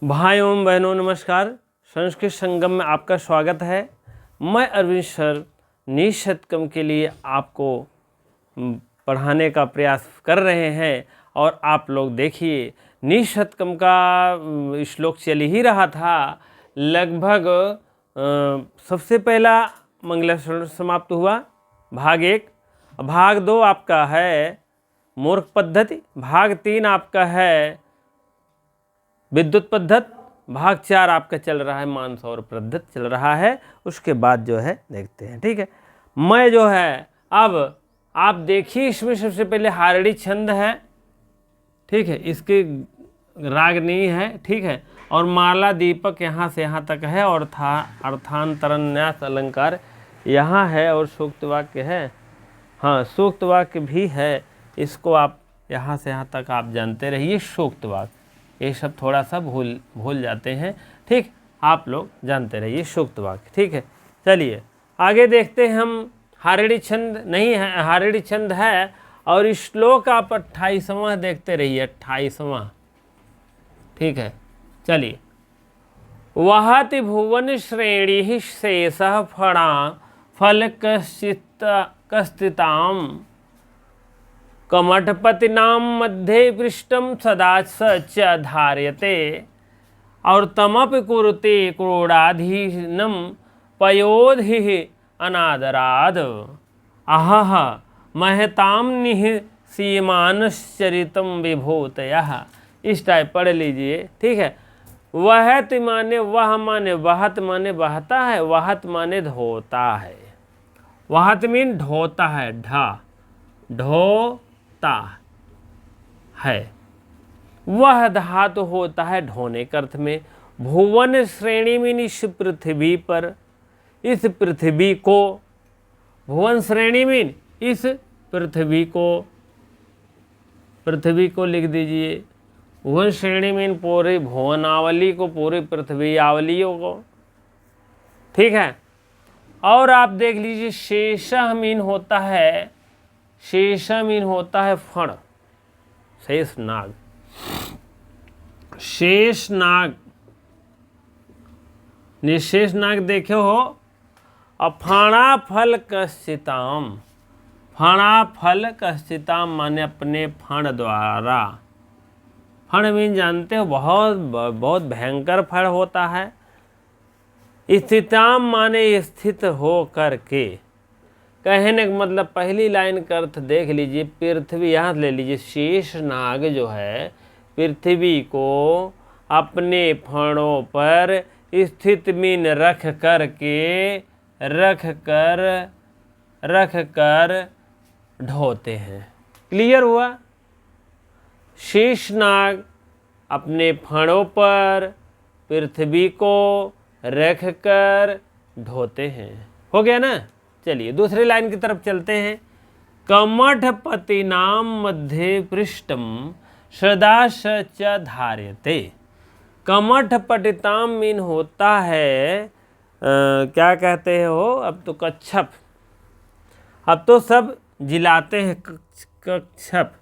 भाइयों बहनों नमस्कार। संस्कृत संगम में आपका स्वागत है। मैं अरविंद सर नीशतकम के लिए आपको पढ़ाने का प्रयास कर रहे हैं और आप लोग देखिए नीशतकम का श्लोक चल ही रहा था। लगभग सबसे पहला मंगलाचरण समाप्त हुआ भाग 1। भाग 2 आपका है मूर्ख पद्धति, भाग 3 आपका है विद्युत पद्धति, भाग 4 आपका चल रहा है मानसौर पद्धति चल रहा है। उसके बाद जो है देखते हैं, ठीक है। मैं जो है अब आप देखिए इसमें सबसे पहले हारड़ी छंद है, ठीक है, इसके रागनी है, ठीक है, और माला दीपक यहाँ से यहाँ तक है और अर्थांतरण न्यास अलंकार यहाँ है और सूक्त वाक्य है, हाँ सूक्त वाक्य भी है। इसको आप यहाँ से यहाँ तक आप जानते रहिए। सूक्त वाक्य ये सब थोड़ा सा भूल जाते हैं, ठीक, आप लोग जानते रहिए सूक्त वाक्य, ठीक है। चलिए आगे देखते हैं हम। हारड़ी छंद नहीं है, हारड़ी छंद है और श्लोक आप 28वां देखते रहिए, 28वां, ठीक है। चलिए वहति भुवन श्रेणी शेष फणा फल कस्तिताम कमठपतिनाम मध्ये पृष्ठम सदा च धार्यते और तमपि कुरुते क्रोडाधीनम पयोधि अनादराद अहह महताम निह सीमानश्चरितम विभूतयः। इस टाइप पढ़ लीजिए, ठीक है। वहत माने वह माने वहत माने बहता है, वहत माने धोता है। वहत मीन ढोता है, ढोता है। वह धातु होता है ढोने के अर्थ में। भुवन श्रेणी में इस पृथ्वी पर, इस पृथ्वी को, भुवन श्रेणी में इस पृथ्वी को लिख दीजिए। भुवन श्रेणी में पूरी भुवनावली को, पूरी पृथ्वी आवलियों को, ठीक है। और आप देख लीजिए शेषा मीन होता है, शेषा मीन होता है फण, शेष नाग, शेष नाग, निशेष नाग देखे हो। और फणा फल कश्चिताम, फणा फल कश्चिताम माने अपने फण द्वारा। फण मीन जानते हो बहुत भयंकर फल होता है। स्थिताम माने स्थित हो करके, कहने का मतलब पहली लाइन का अर्थ देख लीजिए। पृथ्वी यहाँ ले लीजिए, शेष नाग जो है पृथ्वी को अपने फणों पर स्थित मीन रख कर ढोते हैं। क्लियर हुआ? शेष नाग अपने फणों पर पृथ्वी को रख कर ढोते हैं। हो गया ना। चलिए दूसरी लाइन की तरफ चलते हैं। कमठपति नाम मध्य पृष्ठम सदा च धार्यते। कमठपटिताम मीन होता है क्या कहते हो, अब तो कच्छप, अब तो सब जिलाते हैं कच्छप,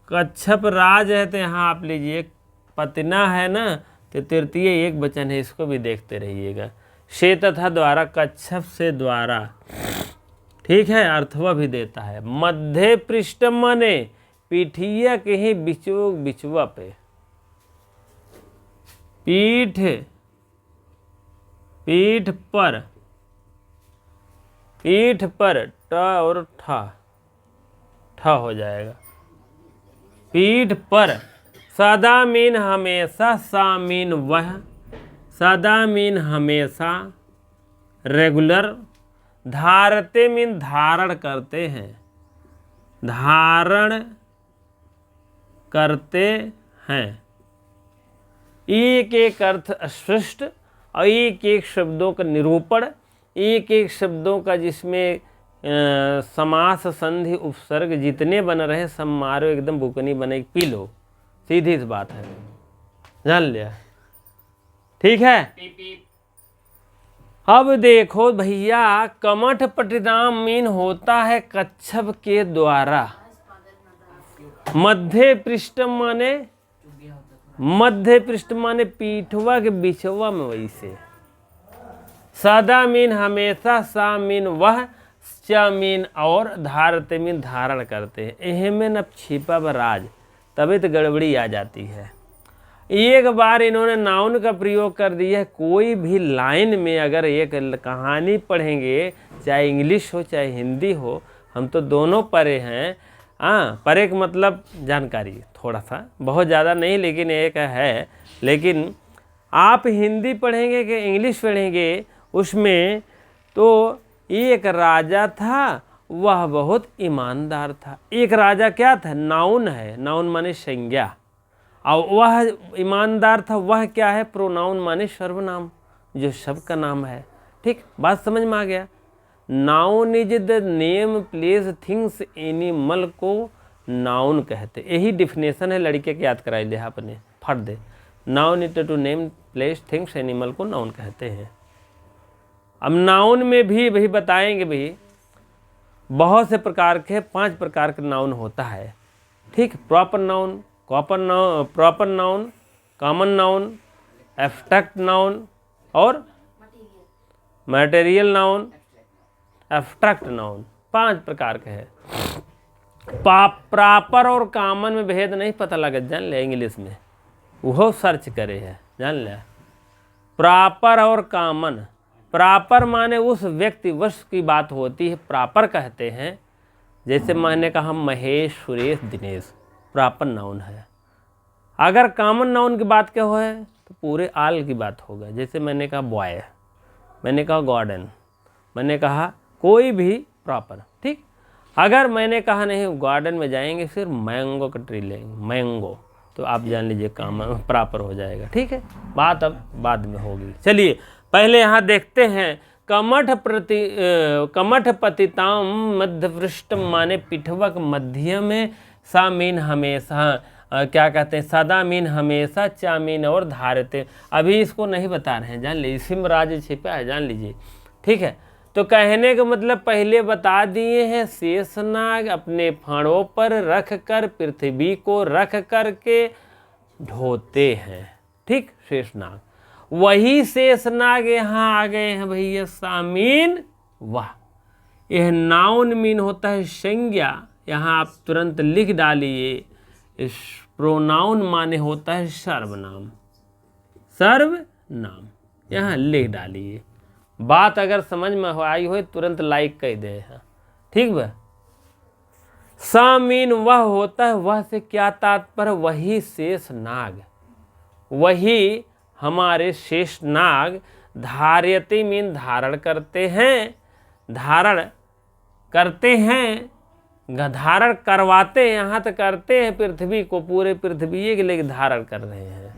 कच्छप राज है। तो यहाँ आप लीजिए पतिना है ना, तो तृतीय एक वचन है, इसको भी देखते रहिएगा। से तथा द्वारा, कच्छप से द्वारा, ठीक है, अर्थवा भी देता है। मध्य पृष्ठ माने पीठिया के ही बिचुआ पे, पीठ पर ट और ठ हो जाएगा। पीठ पर। सदा मीन हमेशा, सा मीन वह, सदा मीन हमेशा, रेगुलर। धारते मीन धारण करते हैं, धारण करते हैं। एक एक अर्थ स्पष्ट और एक एक शब्दों का निरूपण, एक एक शब्दों का जिसमें समास संधि उपसर्ग जितने बन रहे सब मारो एकदम बुकनी बने पी लो। सीधी सी बात है, जान लिया, ठीक है। अब देखो भैया, कमठ पटिनाम मीन होता है कच्छप के द्वारा, मध्य पृष्ठ माने पीठवा के बिछवा में, वैसे। सदा मीन हमेशा, सा मीन वह, च मीन और, धारते मीन धारण करते हैं। एह में न छिपा व राज, तभी तो गड़बड़ी आ जाती है। एक बार इन्होंने नाउन का प्रयोग कर दिया है। कोई भी लाइन में अगर एक कहानी पढ़ेंगे, चाहे इंग्लिश हो चाहे हिंदी हो, हम तो दोनों पढ़े हैं। हाँ, पढ़े का मतलब जानकारी थोड़ा सा, बहुत ज़्यादा नहीं, लेकिन एक है। लेकिन आप हिंदी पढ़ेंगे कि इंग्लिश पढ़ेंगे, उसमें तो एक राजा था, वह बहुत ईमानदार था। एक राजा क्या था? नाउन है, नाउन माने संज्ञा। और वह ईमानदार था, वह क्या है? प्रोनाउन माने सर्वनाम, जो सबका नाम है। ठीक, बात समझ में आ गया। Noun is the name, place, things, animal को नाउन कहते। यही डिफिनेशन है, लड़के के याद कराई ले आपने, फट दे। Noun is to name, place, things, animal को नाउन कहते हैं। अब नाउन में भी भाई बताएंगे भाई, बहुत से प्रकार के, 5 प्रकार का नाउन होता है। ठीक, proper noun, proper noun, common noun, abstract noun और मटेरियल नाउन, एब्स्ट्रैक्ट नाउन, 5 प्रकार के हैं। प्रॉपर और कॉमन में भेद नहीं पता लगा, जान ले, इंग्लिश में वो सर्च करे है, जान ले। प्रॉपर और कॉमन, प्रॉपर माने उस व्यक्ति वस्तु की बात होती है, प्रॉपर कहते हैं। जैसे मैंने कहा महेश, सुरेश, दिनेश, प्रॉपर नाउन है। अगर कॉमन नाउन की बात क्या है तो पूरे आल की बात होगा। जैसे मैंने कहा बॉय, मैंने कहा गार्डन, मैंने कहा कोई भी प्रॉपर। ठीक, अगर मैंने कहा नहीं गार्डन में जाएंगे फिर मैंगो का ट्री लेंगे, मैंगो, तो आप जान लीजिए कॉमन प्रॉपर हो जाएगा। ठीक है, बात अब बाद में होगी। चलिए पहले यहाँ देखते हैं। कमठ पतिताम मध्यपृष्ठ माने पिठवक, मध्य में, सा मीन हमेशा, क्या कहते हैं, सदा मीन हमेशा, चा मीन और, धारते। अभी इसको नहीं बता रहे हैं, जान लीजिए, इसी में राज छिपा है, जान लीजिए। ठीक है, तो कहने का मतलब पहले बता दिए हैं। शेषनाग अपने फाड़ों पर रख कर, पृथ्वी को रख कर के ढोते हैं। ठीक, शेषनाग, वही शेषनाग यहाँ आ गए हैं भैया, सामीन वाह। यह नाउन मीन होता है संज्ञा, यहाँ आप तुरंत लिख डालिए। इस प्रोनाउन माने होता है सर्वनाम, सर्वनाम, यहाँ लिख डालिए। बात अगर समझ में आई हो तुरंत लाइक कर दे। ठीक बा। सामीन वह होता है, वह से क्या तात्पर्य? वही शेष नाग, वही हमारे शेष नाग, धार्यते मीन धारण करते हैं, धारण करते हैं, धारण करवाते हैं, यहाँ तक करते हैं पृथ्वी को, पूरे पृथ्वी के लिए धारण कर रहे हैं।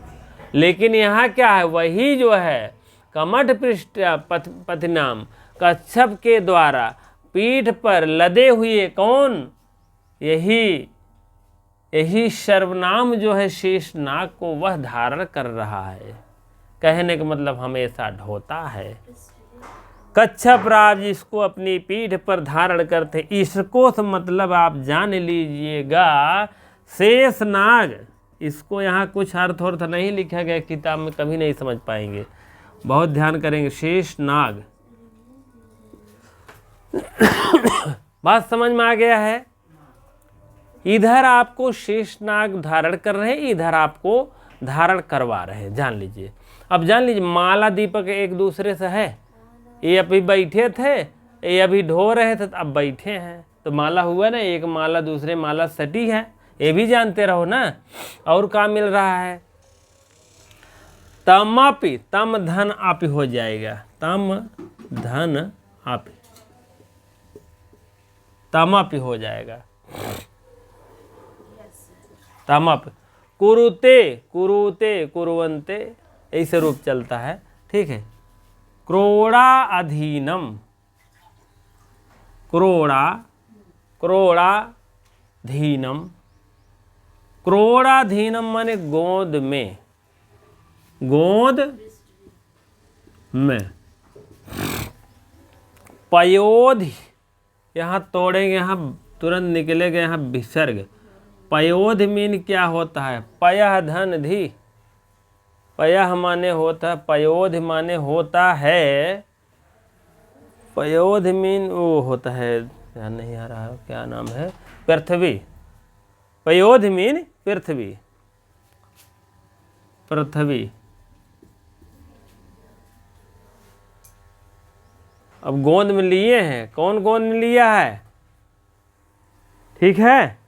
लेकिन यहाँ क्या है? वही जो है कमठ पृष्ठ पथिनाम, कच्छप के द्वारा पीठ पर लदे हुए कौन? यही सर्वनाम जो है शेषनाग को वह धारण कर रहा है। कहने का मतलब हमेशा ढोता है। कच्छप राज इसको अपनी पीठ पर धारण करते। इसको तो मतलब आप जान लीजिएगा शेषनाग। इसको यहाँ कुछ अर्थ नहीं लिखा गया किताब में, कभी नहीं समझ पाएंगे, बहुत ध्यान करेंगे। शेषनाग बात समझ में आ गया है। इधर आपको शेषनाग धारण कर रहे हैं, इधर आपको धारण करवा रहे हैं, जान लीजिए। अब जान लीजिए माला दीपक एक दूसरे से है। ये अभी बैठे थे, ये अभी ढो रहे थे, तो अब बैठे हैं, तो माला हुआ ना, एक माला दूसरे माला सटी है, ये भी जानते रहो ना। और क्या मिल रहा है? तमापि, तम धन आपी हो जाएगा, तम धन आपी, तमापि हो जाएगा, तमापि। कुरुते, कुरुते, कुरुवंते, ऐसे रूप चलता है। ठीक है। क्रोड़ा अधीनम, क्रोड़ा, क्रोड़ाधीनम, क्रोड़ाधीनम माने गोद में, गोद में। पयोधि, यहाँ तोड़ेंगे, यहाँ तुरंत निकलेगा यहाँ विसर्ग। पयोध मीन क्या होता है? पयः धन धी, पयः माने होता है, पयोध माने होता है, पयोध मीन वो होता है, ध्यान नहीं आ रहा क्या नाम है, पृथ्वी। पयोध मीन पृथ्वी, पृथ्वी। अब गोंद में लिए हैं, कौन गोंद में लिया है? ठीक है,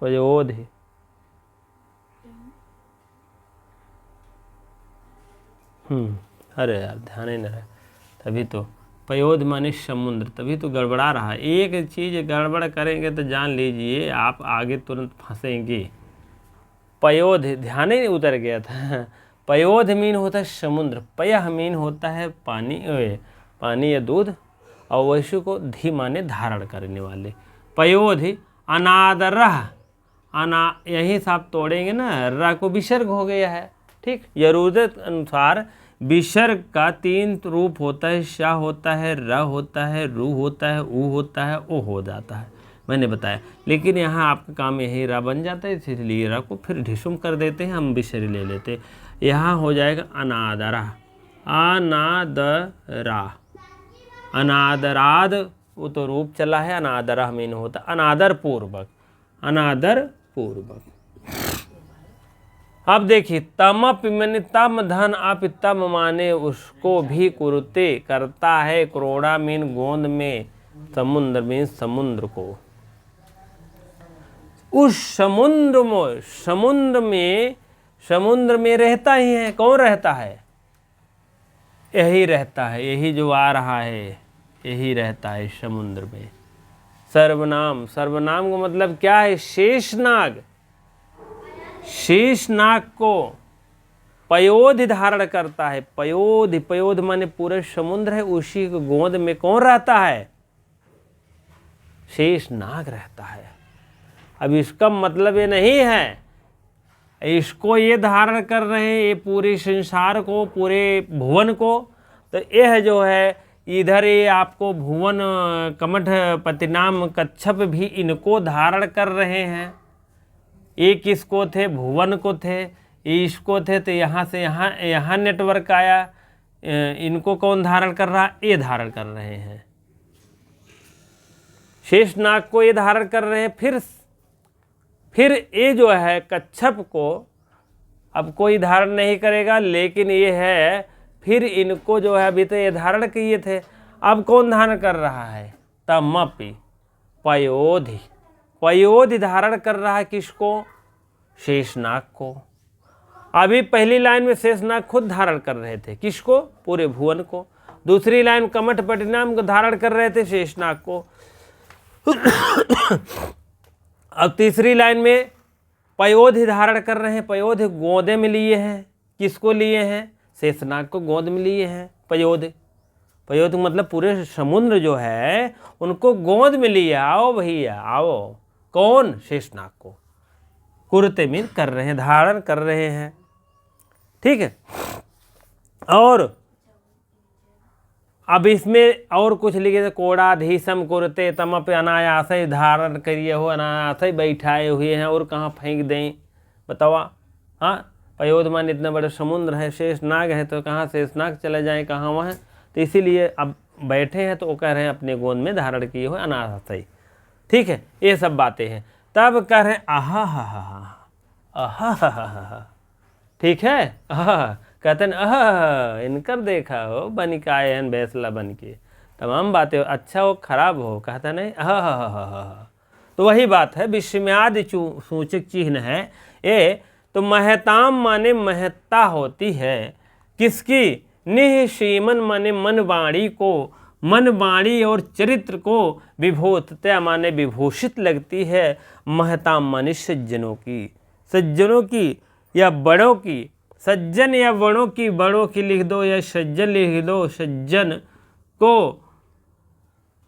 पयोध। अरे यार ध्यान ही नहीं रहा, तभी तो पयोध माने समुद्र, तभी तो गड़बड़ा रहा है। एक चीज गड़बड़ करेंगे तो जान लीजिए आप आगे तुरंत फंसेंगे। पयोध ध्यान ही नहीं उतर गया था। पयोध मीन होता है समुद्र, पयः मीन होता है पानी, पानी या दूध, और वैश्य को धी माने धारण करने वाले। पयोध अनादरः, यहीं से आप तोड़ेंगे ना, र को विसर्ग हो गया है। ठीक, जरूरत अनुसार विसर्ग का 3 रूप होता है, श होता है, र होता है, रू होता है, ऊ होता है, ओ हो जाता है, मैंने बताया। लेकिन यहाँ आपका काम यही रा बन जाता है, इसलिए रा को फिर ढिसुम कर देते हैं, हम विसर्ग ले लेते। यहाँ हो जाएगा अनादरा, अनादरा, अनादराद, वो तो रूप चला है, अनादरा मीन होता अनादर पूर्वक, अनादर पूर्वक। अब देखिए तमप मैंने तम धन अप तम माने उसको भी कुरुते करता है, क्रोड़ा मीन गोंद में, समुद्र मीन समुद्र को। उस समुद्र में रहता ही है, कौन रहता है? यही रहता है, यही जो आ रहा है यही रहता है समुद्र में। सर्वनाम, सर्वनाम का मतलब क्या है? शेषनाग, शेषनाग को पयोध धारण करता है। पयोध, पयोध माने पूरे समुद्र है, उसी को गोंद में कौन रहता है? शेषनाग रहता है। अब इसका मतलब ये नहीं है इसको ये धारण कर रहे हैं ये पूरे संसार को, पूरे भुवन को, तो यह जो है इधर ये आपको भुवन कमठ पतिनाम कच्छप भी इनको धारण कर रहे हैं। ये किसको थे? भुवन को थे, इसको थे, तो यहाँ से यहाँ नेटवर्क आया, इनको कौन धारण कर रहा? ये धारण कर रहे हैं, शेषनाग को ये धारण कर रहे हैं। फिर ये जो है कच्छप को अब कोई धारण नहीं करेगा, लेकिन ये है फिर इनको जो है अभी तो ये धारण किए थे, अब कौन धारण कर रहा है? तमपि, पयोधि, पयोधि धारण कर रहा है किसको? शेषनाग को। अभी पहली लाइन में शेषनाग खुद धारण कर रहे थे, किसको? पूरे भुवन को। दूसरी लाइन कमठ पटिनाम को धारण कर रहे थे, शेषनाग को। अब तीसरी लाइन में पयोधि धारण कर रहे हैं, पयोधि गोदे में लिए हैं, किसको लिए हैं? शेषनाग को गोद में लिए हैं पयोधि। पयोधि मतलब पूरे समुद्र जो है उनको गोद में लिए, आओ भैया आओ। कौन? शेषनाग को कुरते मीन कर रहे हैं, धारण कर रहे हैं। ठीक है, और अब इसमें और कुछ लिखे थे, कोड़ाधीशम कुरते तमप अनायास धारण करिए हो, अनायास बैठाए हुए हैं, और कहाँ फेंक दें बताओ? हाँ, पयोध मान इतना बड़ा समुद्र है, शेषनाग है, तो कहाँ शेषनाग चले जाएं, कहाँ वहाँ? तो इसीलिए अब बैठे हैं तो वो कह रहे हैं अपने गोंद में धारण किए हो अनायास। ठीक है, ये सब बातें हैं। तब कह रहे हैं आहा हा हा हा, आहा हा हा हा। ठीक है, आहा कहते हैं आह इनकर देखा हो बन के आए हैं बैसला बन के, तमाम बातें अच्छा हो खराब हो, कहता नहीं आह हा हा हा हा। तो वही बात है, विस्मयादि सूचक चिन्ह है ये। तो महताम माने महत्ता होती है किसकी? निःसीमन माने मन वाणी को, मन वाणी और चरित्र को विभूतता माने विभूषित लगती है। महताम माने सज्जनों की, सज्जनों की या बड़ों की, सज्जन या बड़ों की लिख दो या सज्जन लिख दो। सज्जन को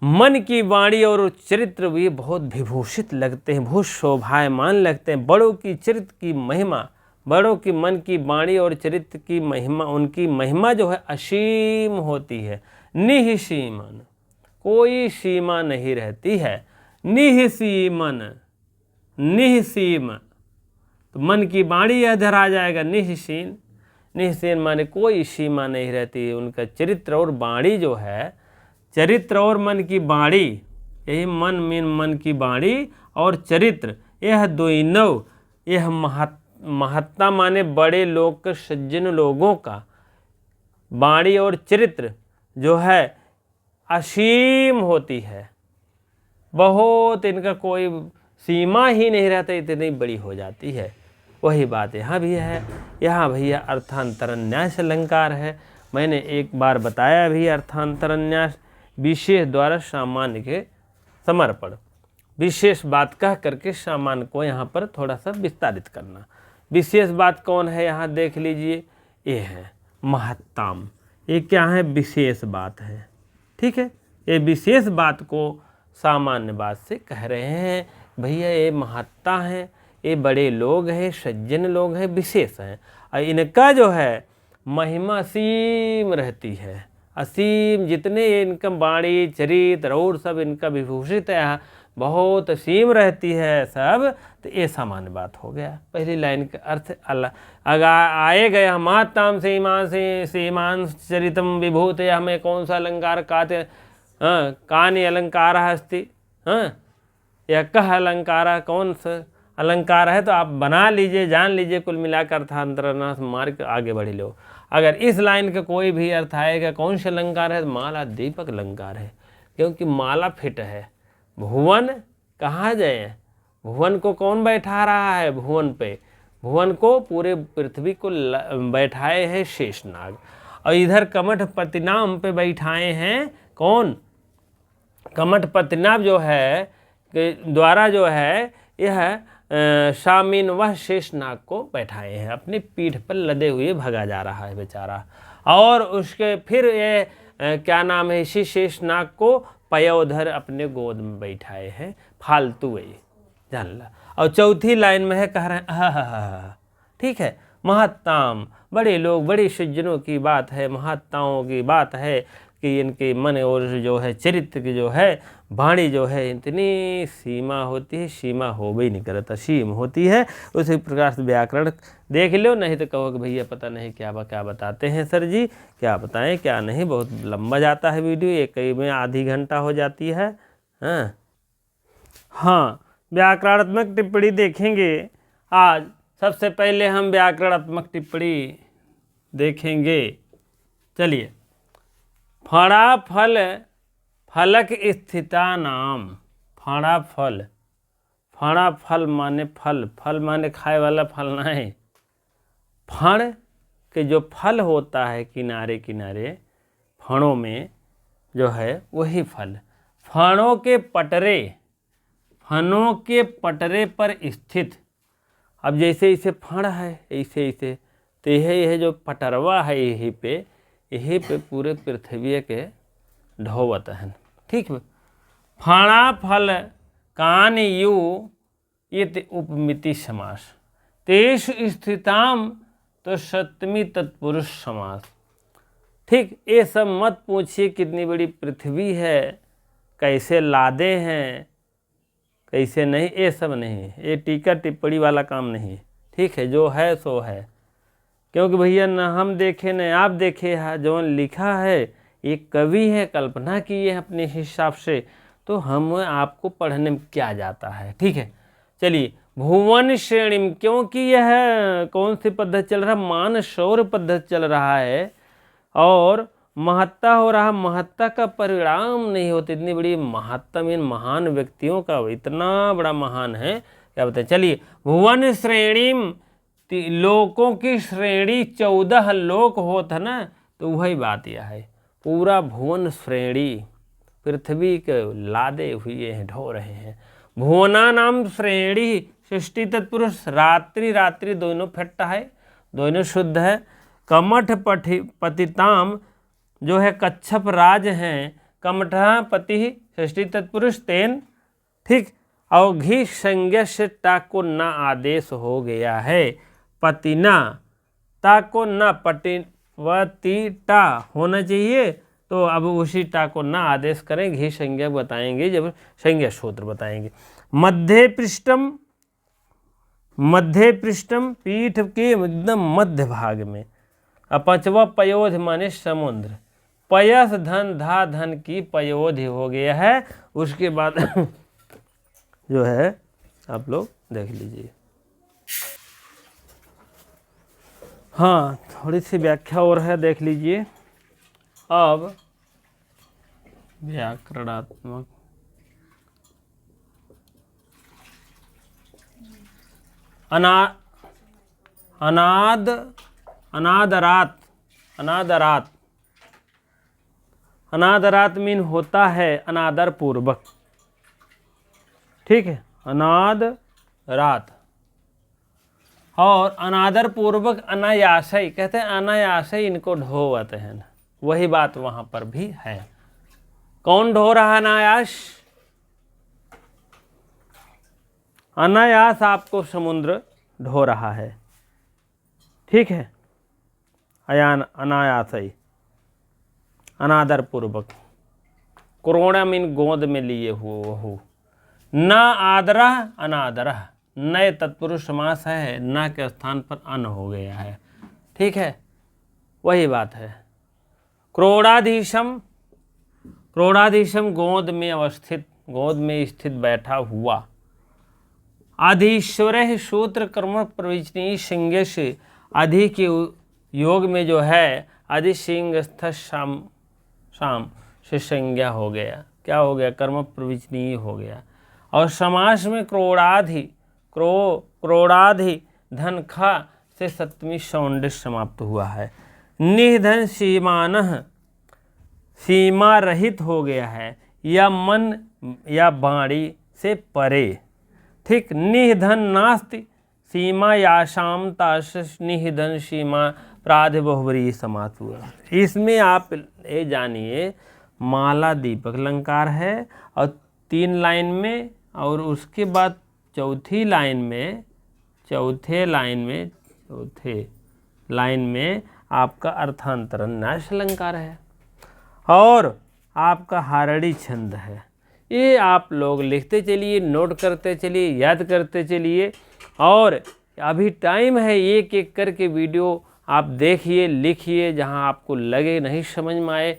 मन की वाणी और चरित्र भी बहुत विभूषित लगते हैं, बहुत शोभायमान लगते हैं। बड़ों की चरित्र की महिमा बड़ों की मन की वाणी और चरित्र की महिमा, उनकी महिमा जो है असीम होती है। निःसीमन, कोई सीमा नहीं रहती है। निःसीमन, निःसीम, तो मन की वाणी यह इधर आ जाएगा। निःसीन, निःसीन माने कोई सीमा नहीं रहती। उनका चरित्र और वाणी जो है, चरित्र और मन की वाणी, यही मन की वाणी और चरित्र, यह दोनों, यह महत्ता माने बड़े लोग, सज्जन लोगों का वाणी और चरित्र जो है असीम होती है। बहुत, इनका कोई सीमा ही नहीं रहता, इतनी बड़ी हो जाती है। वही बात यहाँ भी है। यहाँ भैया अर्थांतरन्यास अलंकार है। मैंने एक बार बताया भी, अर्थांतरन्यास विशेष द्वारा सामान्य के समर्पण, विशेष बात कह करके सामान्य को यहाँ पर थोड़ा सा विस्तारित करना। विशेष बात कौन है यहाँ देख लीजिए, ये है महत्ताम। ये क्या है? विशेष बात है। ठीक है, ये विशेष बात को सामान्य बात से कह रहे हैं। भैया ये महत्ता है, ये बड़े लोग हैं, सज्जन लोग हैं, विशेष हैं, और इनका जो है महिमा असीम रहती है। असीम, जितने इनका वाणी चरित्र और सब इनका विभूषित है, बहुत असीम रहती है सब। तो ये सामान्य बात हो गया। पहली लाइन का अर्थ अल्लाह अगर आए गए महत्ताम सीमान चरितम विभूत, हमें कौन सा अलंकार कहते? कानि अलंकार अस्ति, यह कह अलंकार, कौन सा अलंकार है? तो आप बना लीजिए, जान लीजिए। कुल मिलाकर अर्थांतरन्यास मार्ग आगे बढ़ लो। अगर इस लाइन का कोई भी अर्थ आएगा कौन सा अलंकार है, तो माला दीपक अलंकार है, क्योंकि माला फिट है। भुवन कहाँ जाए? भुवन को कौन बैठा रहा है? भुवन पे, भुवन को, पूरे पृथ्वी को बैठाए हैं शेषनाग, और इधर कमठ पतिनाम पे बैठाए हैं कौन? कमठ पतिनाभ जो है के द्वारा जो है यह शामीन वह शेषनाग को बैठाए हैं, अपनी पीठ पर लदे हुए भगा जा रहा है बेचारा। और उसके फिर ये क्या नाम है, इसी शेषनाग को पयोधर अपने गोद में बैठाए हैं, फालतू है जान ला। और चौथी लाइन में है, कह रहे हैं ठीक है, महत्ताम, बड़े लोग, बड़े सज्जनों की बात है, महत्ताओं की बात है कि इनके मन और जो है चरित्र की जो है वाणी जो है इतनी सीमा होती है, सीमा हो भी नहीं करता, सीम होती है। उसी प्रकार से व्याकरण देख लो, नहीं तो कहो कि भैया पता नहीं क्या बताते हैं सर जी, क्या बताएं क्या नहीं, बहुत लंबा जाता है वीडियो, एक ही में आधी घंटा हो जाती है। हाँ, व्याकरणात्मक टिप्पणी देखेंगे आज। सबसे पहले हम व्याकरणात्मक टिप्पणी देखेंगे। चलिए, फणा फल फलक स्थिता नाम। फणा फल, फणा फल माने फल, फल माने खाए वाला फल नहीं। फण के जो फल होता है किनारे किनारे, फणों में जो है वही फल। फणों के पटरे, फणों के पटरे पर स्थित। अब जैसे इसे फण है, ऐसे ऐसे, तो यह जो पटरवा है यहीं पे पूरे पृथ्वी के ढोवत हैं। ठीक है, फणा फल कान यु इति उपमिति समास। तेषु स्थिताम तो सप्तमी तत्पुरुष समास। ठीक, ये सब मत पूछिए कितनी बड़ी पृथ्वी है, कैसे लादे हैं, कैसे नहीं, ये सब नहीं, ये टीका टिप्पणी वाला काम नहीं। ठीक है, जो है सो है, क्योंकि भैया न हम देखे न आप देखे है, जो लिखा है एक कवि है, कल्पना की है अपने हिसाब से, तो हम आपको पढ़ने में क्या जाता है। ठीक है, चलिए, भुवन श्रेणी में, क्योंकि यह कौन सी पद्धति चल रहा है, मान शौर्य पद्धति चल रहा है, और महत्ता हो रहा, महत्ता का परिणाम नहीं होते। इतनी बड़ी महत्ता में महान व्यक्तियों का इतना बड़ा महान है, क्या बताएं। चलिए, भुवन श्रेणी, लोकों की श्रेणी 14 लोक होता ना, तो वही बात यह है, पूरा भुवन श्रेणी पृथ्वी के लादे हुए हैं, ढो रहे हैं। भुवना नाम श्रेणी सृष्टि तत्पुरुष, रात्रि रात्रि दोनों फट्टा है, दोनों शुद्ध है। कमठ पतिताम जो है कच्छप राज हैं, कमठा पति सृष्टि तत्पुरुष तेन। ठीक, और घी संज्ञा से टाक को न आदेश हो गया है, पतिना, ता को न पटिवती टा होना चाहिए, तो अब उसी टा को न आदेश करें, घी संज्ञा बताएंगे जब संज्ञा सूत्र बताएंगे। मध्य पृष्ठम पीठ के एकदम मध्य भाग में। अपचवा पयोध माने समुद्र, पयस धन धा धन की पयोध हो गया है। उसके बाद जो है आप लोग देख लीजिए। हाँ, थोड़ी सी व्याख्या और है, देख लीजिए। अब व्याकरणात्मक अनादरात मीन होता है अनादर पूर्वक, ठीक है, अनादरात। और अनादर पूर्वक अनायासई, कहते हैं अनायासई इनको ढोवत है, वही बात वहां पर भी है। कौन ढो रहा अनायास? अनायास आपको समुद्र ढो रहा है, ठीक है। अनायासई, अनादर पूर्वक। कोरोना मीन गोद में लिए हुए हो। न आदरह अनादरह, नए तत्पुरुष समास है, न के स्थान पर अन हो गया है, ठीक है, वही बात है। क्रोड़ाधीशम, क्रोड़ाधीशम गोद में अवस्थित, गोद में स्थित बैठा हुआ। आधीश्वर सूत्र कर्म प्रवचनीय संज्ञा से, अधि के योग में जो है अधिसिंगस्थ शाम शाम से संज्ञा हो गया। क्या हो गया? कर्म प्रवचनीय हो गया। और समास में क्रोड़ाधि, क्रोड़ाधि धन खा से सप्तमी सौंड समाप्त हुआ है। निधन सीमानः, सीमा रहित हो गया है, या मन या बाणी से परे, ठीक। निधन नास्ति सीमा याशाम ताश, निधन सीमा प्राध बहुबरी समास हुआ। इसमें आप ये जानिए माला दीपक अलंकार है, और 3 लाइन में, और उसके बाद चौथे लाइन में आपका अर्थांतरण न्यास अलंकार है, और आपका हारड़ी छंद है। ये आप लोग लिखते चलिए, नोट करते चलिए, याद करते चलिए। और अभी टाइम है, एक एक करके वीडियो आप देखिए, लिखिए। जहां आपको लगे नहीं समझ में आए,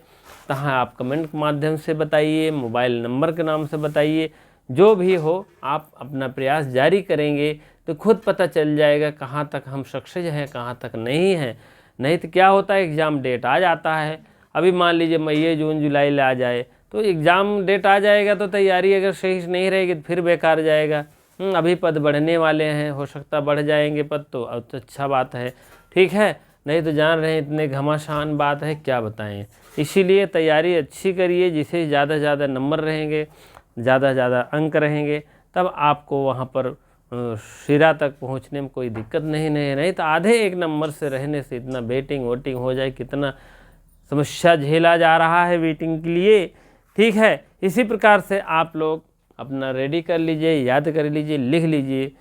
तहां आप कमेंट के माध्यम से बताइए, मोबाइल नंबर के नाम से बताइए। जो भी हो, आप अपना प्रयास जारी करेंगे तो खुद पता चल जाएगा कहाँ तक हम सक्सेस हैं, कहाँ तक नहीं हैं। नहीं तो क्या होता है, एग्ज़ाम डेट आ जाता है। अभी मान लीजिए मई जून जुलाई ले आ जाए, तो एग्ज़ाम डेट आ जाएगा, तो तैयारी अगर सही से नहीं रहेगी तो फिर बेकार जाएगा। अभी पद बढ़ने वाले हैं, हो सकता बढ़ जाएंगे पद, तो अच्छा बात है, ठीक है। नहीं तो जान रहे हैं इतने घमासान बात है, क्या बताएं। इसीलिए तैयारी अच्छी करिए, जिसे ज़्यादा से ज़्यादा नंबर रहेंगे, ज़्यादा से ज़्यादा अंक रहेंगे, तब आपको वहाँ पर सिरा तक पहुँचने में कोई दिक्कत नहीं तो आधे एक नंबर से रहने से इतना वेटिंग वोटिंग हो जाए, कितना समस्या झेला जा रहा है वेटिंग के लिए, ठीक है। इसी प्रकार से आप लोग अपना रेडी कर लीजिए, याद कर लीजिए, लिख लीजिए।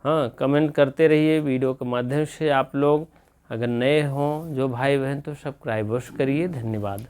हाँ, कमेंट करते रहिए वीडियो के माध्यम से। आप लोग अगर नए हों जो भाई बहन, तो सब्सक्राइब करिए। धन्यवाद।